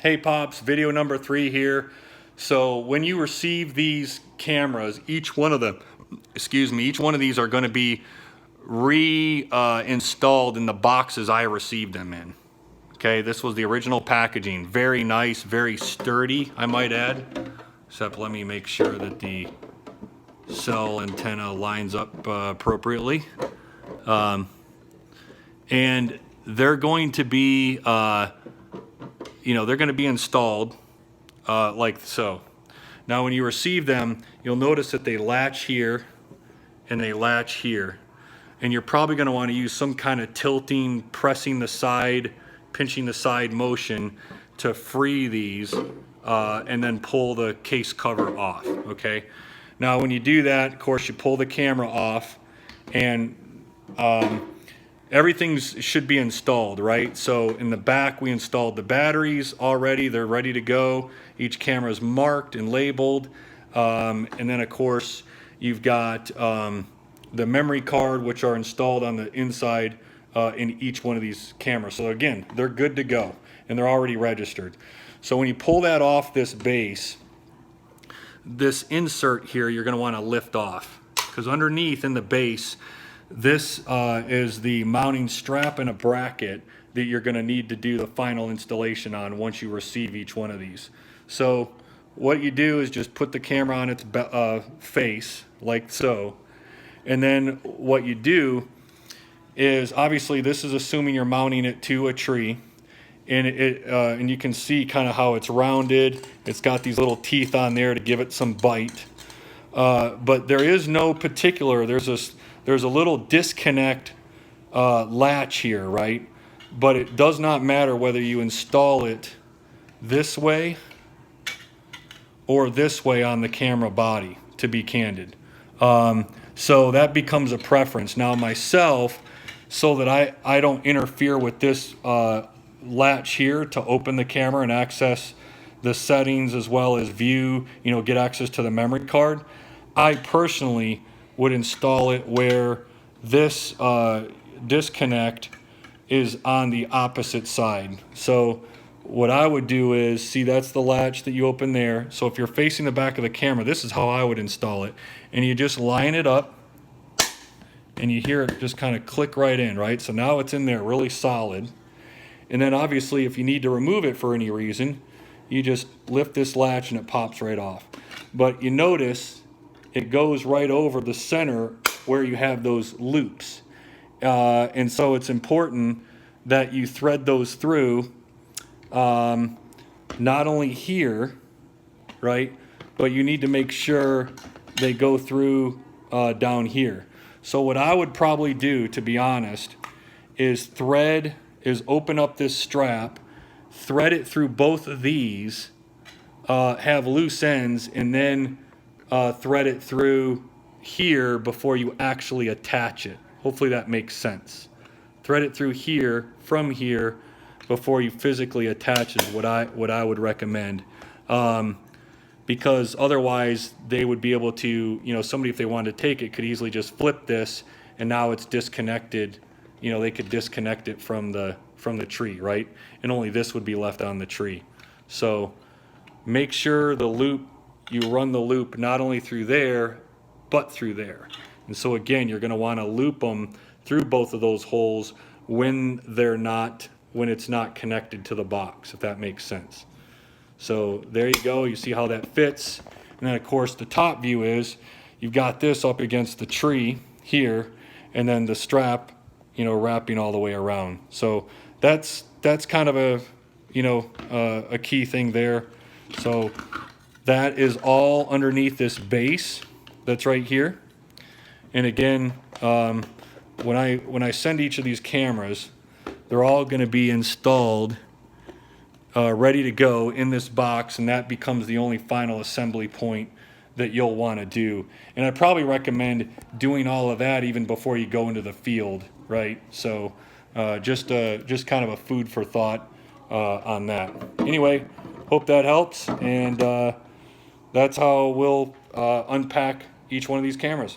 Hey Pops, video number 3 here. So when you receive these cameras, each one of them, each one of these are going to be reinstalled in the boxes I received them in. Okay, this was the original packaging. Very nice, very sturdy, I might add. Except let me make sure that the cell antenna lines up appropriately. And they're going to be they're going to be installed like so. Now when you receive them, you'll notice that they latch here and they latch here. And you're probably going to want to use some kind of tilting, pressing the side, pinching the side motion to free these and then pull the case cover off, okay? Now when you do that, of course, you pull the camera off and everything should be installed, right? So in the back, we installed the batteries already. They're ready to go. Each camera is marked and labeled. And then, of course, you've got the memory card, which are installed on the inside in each one of these cameras. So again, they're good to go, and they're already registered. So when you pull that off this base, this insert here, you're going to want to lift off, because underneath in the base, this is the mounting strap and a bracket that you're going to need to do the final installation on once you receive each one of these. So what you do is just put the camera on its face like so, and then what you do is, obviously this is assuming you're mounting it to a tree, and and you can see kind of how it's rounded. It's got these little teeth on there to give it some bite, but there is no particular, there's a little disconnect latch here, right? But it does not matter whether you install it this way or this way on the camera body, to be candid. So that becomes a preference. Now myself, so that I don't interfere with this latch here to open the camera and access the settings as well as view, get access to the memory card, I personally would install it where this disconnect is on the opposite side. So what I would do is, see, that's the latch that you open there. So if you're facing the back of the camera, this is how I would install it. And you just line it up and you hear it just kind of click right in, right? So now it's in there really solid. And then obviously if you need to remove it for any reason, you just lift this latch and it pops right off. But you notice it goes right over the center where you have those loops. And so it's important that you thread those through, not only here, right, but you need to make sure they go through down here. So what I would probably do, to be honest, is open up this strap, thread it through both of these, have loose ends, and then thread it through here before you actually attach it. Hopefully that makes sense. Thread it through here, from here, before you physically attach is what I would recommend. Because otherwise they would be able to, somebody, if they wanted to take it, could easily just flip this and now it's disconnected. They could disconnect it from the tree, right? And only this would be left on the tree. So make sure you run the loop not only through there, but through there. And so again, you're going to want to loop them through both of those holes when it's not connected to the box, if that makes sense. So there you go. You see how that fits. And then of course the top view is you've got this up against the tree here, and then the strap, wrapping all the way around. So that's kind of a key thing there. So that is all underneath this base that's right here. And again, when I send each of these cameras, they're all going to be installed, ready to go in this box, and that becomes the only final assembly point that you'll want to do. And I'd probably recommend doing all of that even before you go into the field, right? So just kind of a food for thought on that. Anyway, hope that helps, and that's how we'll unpack each one of these cameras.